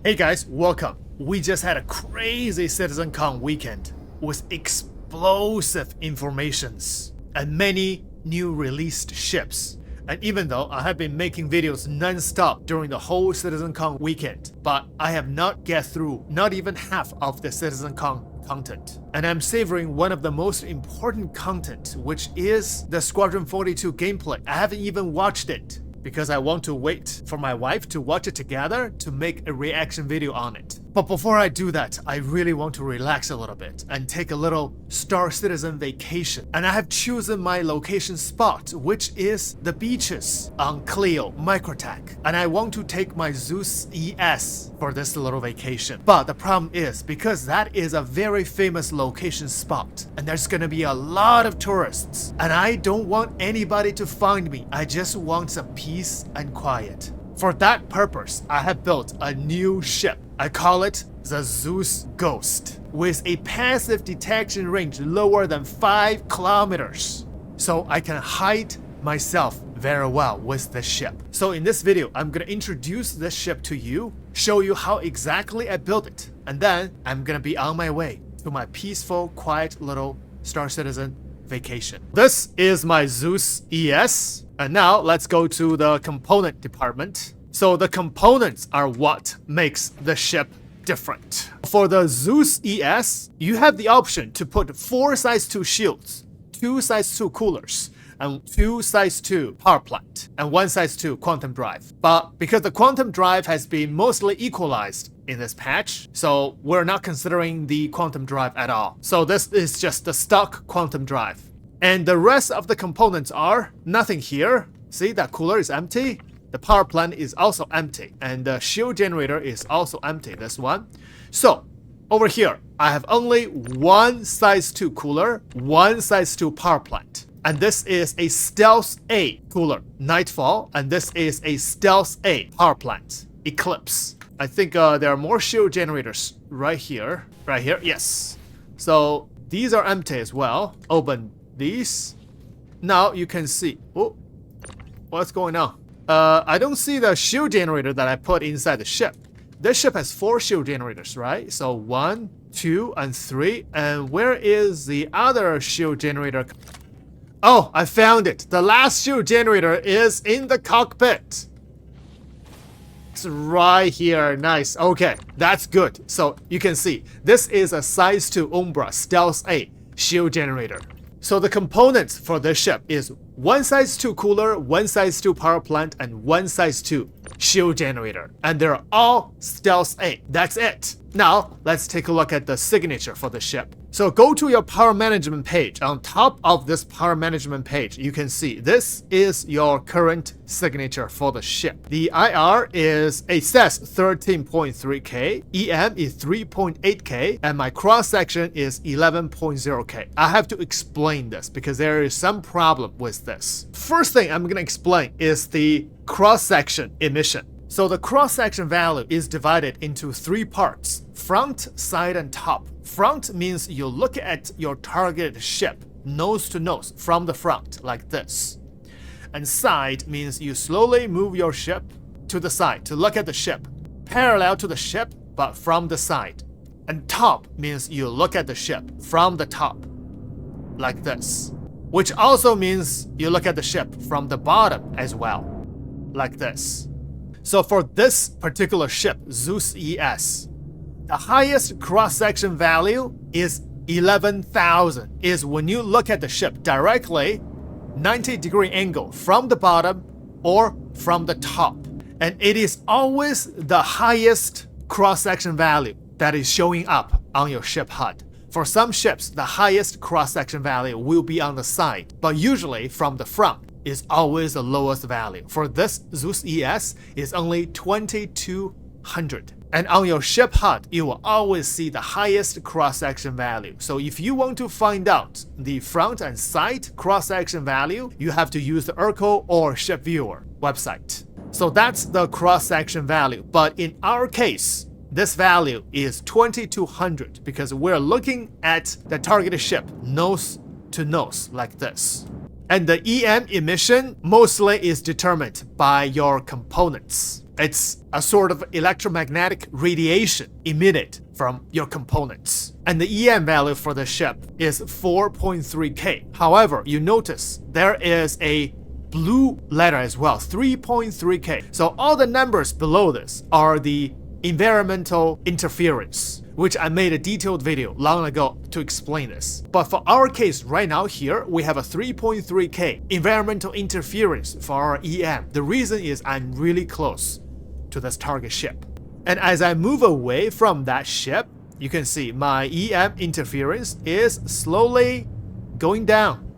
Hey guys, welcome. We just had a crazy CitizenCon weekend with explosive informations and many new released ships. And even though I have been making videos non-stop during the whole CitizenCon weekend, but I have not get through not even half of the CitizenCon content. And I'm savoring one of the most important content, which is the Squadron 42 gameplay. I haven't even watched it because I want to wait for my wife to watch it together to make a reaction video on it. But before I do that, I really want to relax a little bit and take a little Star Citizen vacation. And I have chosen my location spot, which is the beaches on Clio Microtech. And I want to take my Zeus ES for this little vacation. But the problem is, because that is a very famous location spot, and there's gonna be a lot of tourists, and I don't want anybody to find me. I just want some peace and quiet. For that purpose, I have built a new ship. I call it the Zeus Ghost, with a passive detection range lower than 5 kilometers. So I can hide myself very well with this ship. So in this video, I'm gonna introduce this ship to you, show you how exactly I built it, and then I'm gonna be on my way to my peaceful, quiet little Star Citizen vacation. This is my Zeus ES. And now let's go to the component department. So the components are what makes the ship different. For the Zeus ES, you have the option to put 4 size 2 shields, 2 size 2 coolers, and 2 size 2 power plant, and 1 size 2 quantum drive. But because the quantum drive has been mostly equalized in this patch, so we're not considering the quantum drive at all. So this is just the stock quantum drive. And the rest of the components are nothing here. See, that cooler is empty. The power plant is also empty. And the shield generator is also empty, this one. So, over here, I have only 1 size 2 cooler, 1 size 2 power plant. And this is a Stealth A cooler, Nightfall. And this is a Stealth A power plant, Eclipse. I think there are more shield generators right here. Right here, yes. So, these are empty as well. Open these. Now you can see, oh, what's going on? I don't see the shield generator that I put inside the ship. This ship has 4 shield generators, right? So 1, 2, and 3. And where is the other shield generator? Oh, I found it. The last shield generator is in the cockpit. It's right here. Nice. Okay, that's good. So you can see this is a size 2 Umbra Stealth A shield generator. So the components for this ship is 1 size 2 cooler, 1 size 2 power plant, and 1 size 2 shield generator. And they're all Stealth A. That's it. Now, let's take a look at the signature for the ship. So go to your power management page. On top of this power management page, you can see this is your current signature for the ship. The IR is a STECS 13.3K, EM is 3.8K, and my cross section is 11.0K. I have to explain this because there is some problem with this. First thing I'm gonna explain is the cross section emission. So the cross-section value is divided into 3 parts, front, side, and top. Front means you look at your targeted ship nose to nose from the front, like this. And side means you slowly move your ship to the side to look at the ship, parallel to the ship, but from the side. And top means you look at the ship from the top, like this. Which also means you look at the ship from the bottom as well, like this. So for this particular ship, Zeus ES, the highest cross-section value is 11,000. Is when you look at the ship directly, 90-degree angle from the bottom or from the top. And it is always the highest cross-section value that is showing up on your ship HUD. For some ships, the highest cross-section value will be on the side, but usually from the front is always the lowest value. For this Zeus ES is only 2200. And on your ship HUD, you will always see the highest cross-section value. So if you want to find out the front and side cross-section value, you have to use the Urkel or Ship Viewer website. So that's the cross-section value. But in our case, this value is 2200 because we're looking at the targeted ship nose to nose like this. And the EM emission mostly is determined by your components. It's a sort of electromagnetic radiation emitted from your components. And the EM value for the ship is 4.3K. However, you notice there is a blue letter as well, 3.3K. So all the numbers below this are the environmental interference, which I made a detailed video long ago to explain this. But for our case right now here, we have a 3.3K environmental interference for our EM. The reason is I'm really close to this target ship. And as I move away from that ship, you can see my EM interference is slowly going down.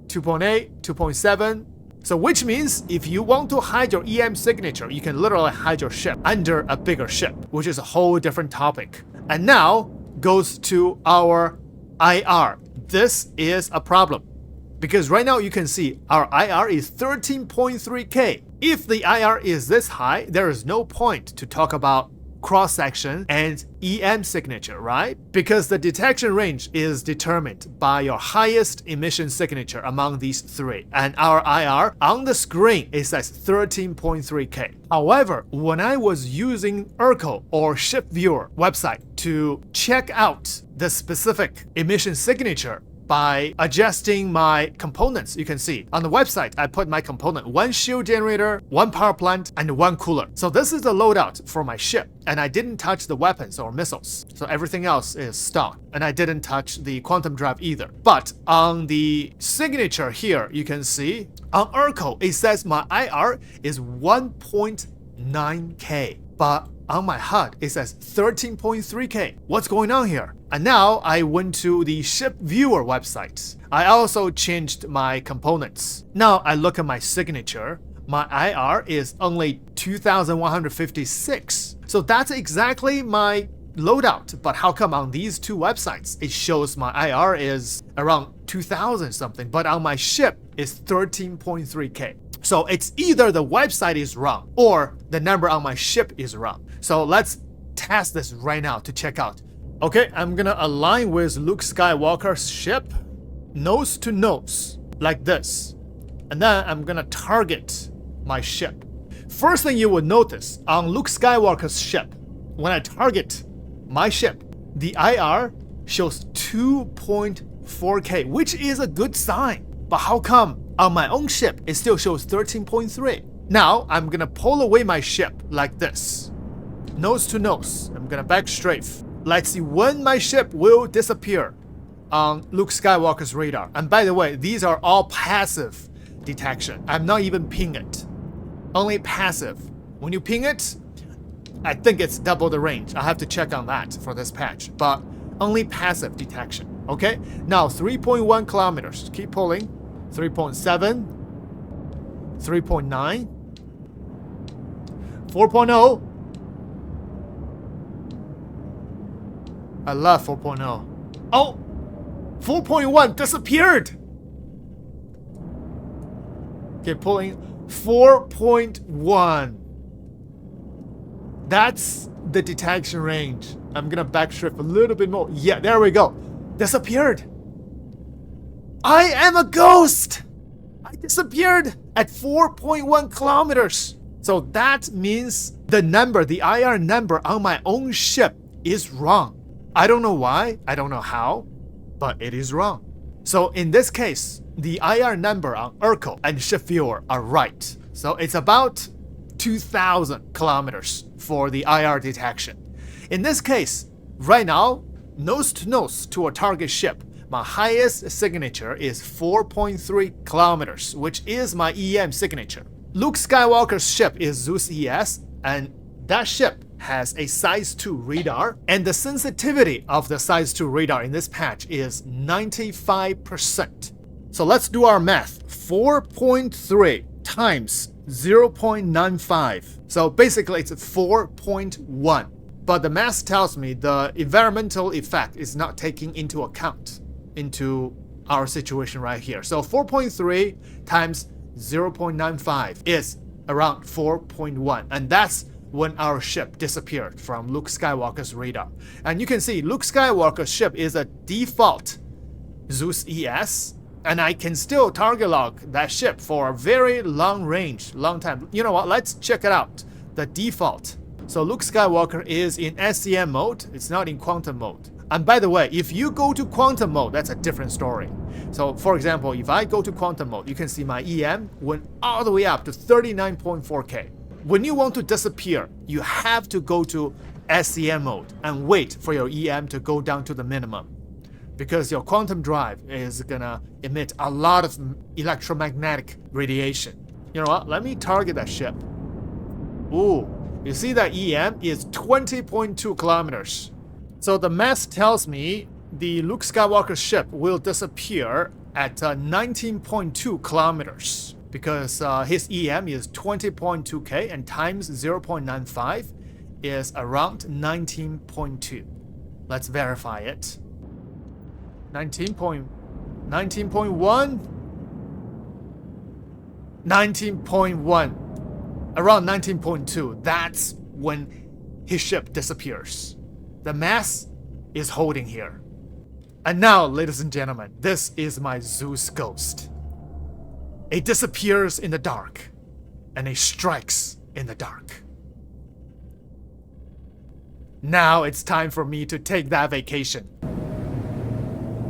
2.8, 2.7. So which means if you want to hide your EM signature, you can literally hide your ship under a bigger ship, which is a whole different topic. And now goes to our IR. This is a problem because right now you can see our IR is 13.3K. If the IR is this high, there is no point to talk about cross-section and EM signature, right? Because the detection range is determined by your highest emission signature among these three. And our IR on the screen it says 13.3K. However, when I was using ERCO or Ship Viewer website to check out the specific emission signature, by adjusting my components, you can see on the website, I put my component, one shield generator, one power plant, and one cooler. So this is the loadout for my ship. And I didn't touch the weapons or missiles. So everything else is stock. And I didn't touch the quantum drive either. But on the signature here, you can see on ERCO, it says my IR is 1.9K. But on my HUD, it says 13.3K. What's going on here? And now I went to the Ship Viewer website. I also changed my components. Now I look at my signature. My IR is only 2156. So that's exactly my loadout. But how come on these two websites, it shows my IR is around 2000 something, but on my ship is 13.3K. So it's either the website is wrong or the number on my ship is wrong. So let's test this right now to check out. Okay, I'm gonna align with Luke Skywalker's ship, nose to nose, like this. And then I'm gonna target my ship. First thing you will notice on Luke Skywalker's ship, when I target my ship, the IR shows 2.4K, which is a good sign. But how come on my own ship, it still shows 13.3? Now, I'm gonna pull away my ship like this. Nose to nose. I'm gonna back strafe. Let's see when my ship will disappear on Luke Skywalker's radar. And by the way, these are all passive detection. I'm not even ping it. Only passive. When you ping it, I think it's double the range. I have to check on that for this patch. But only passive detection. Okay? Now 3.1 kilometers. Keep pulling. 3.7. 3.9. 4.0. I love 4.0. Oh! 4.1 disappeared! Okay, pulling 4.1. That's the detection range. I'm gonna backstrip a little bit more. Yeah, there we go. Disappeared. I am a ghost! I disappeared at 4.1 kilometers. So that means the number, the IR number on my own ship is wrong. I don't know why, I don't know how, but it is wrong. So in this case, the IR number on ERCO and Ship Viewer are right. So it's about 2,000 kilometers for the IR detection. In this case, right now, nose to nose to a target ship, my highest signature is 4.3 kilometers, which is my EM signature. Luke Skywalker's ship is Zeus ES, and that ship has a size 2 radar, and the sensitivity of the size 2 radar in this patch is 95%. So let's do our math. 4.3 times 0.95. So basically it's 4.1. But the math tells me the environmental effect is not taking into account into our situation right here. So 4.3 times 0.95 is around 4.1, and that's when our ship disappeared from Luke Skywalker's radar. And you can see Luke Skywalker's ship is a default Zeus ES, And I can still target lock that ship for a very long range, long time. You know what? Let's check it out. The default. So Luke Skywalker is in SCM mode. It's not in quantum mode. And by the way, if you go to quantum mode, that's a different story. So for example, if I go to quantum mode, you can see my EM went all the way up to 39.4K. When you want to disappear, you have to go to SCM mode and wait for your EM to go down to the minimum. Because your quantum drive is gonna emit a lot of electromagnetic radiation. You know what? Let me target that ship. Ooh, you see that EM is 20.2 kilometers. So the math tells me the Luke Skywalker ship will disappear at 19.2 kilometers because his EM is 20.2K and times 0.95 is around 19.2. Let's verify it. 19.1? 19.1. Around 19.2. That's when his ship disappears. The mass is holding here. And now, ladies and gentlemen, this is my Zeus ghost. It disappears in the dark, and it strikes in the dark. Now it's time for me to take that vacation.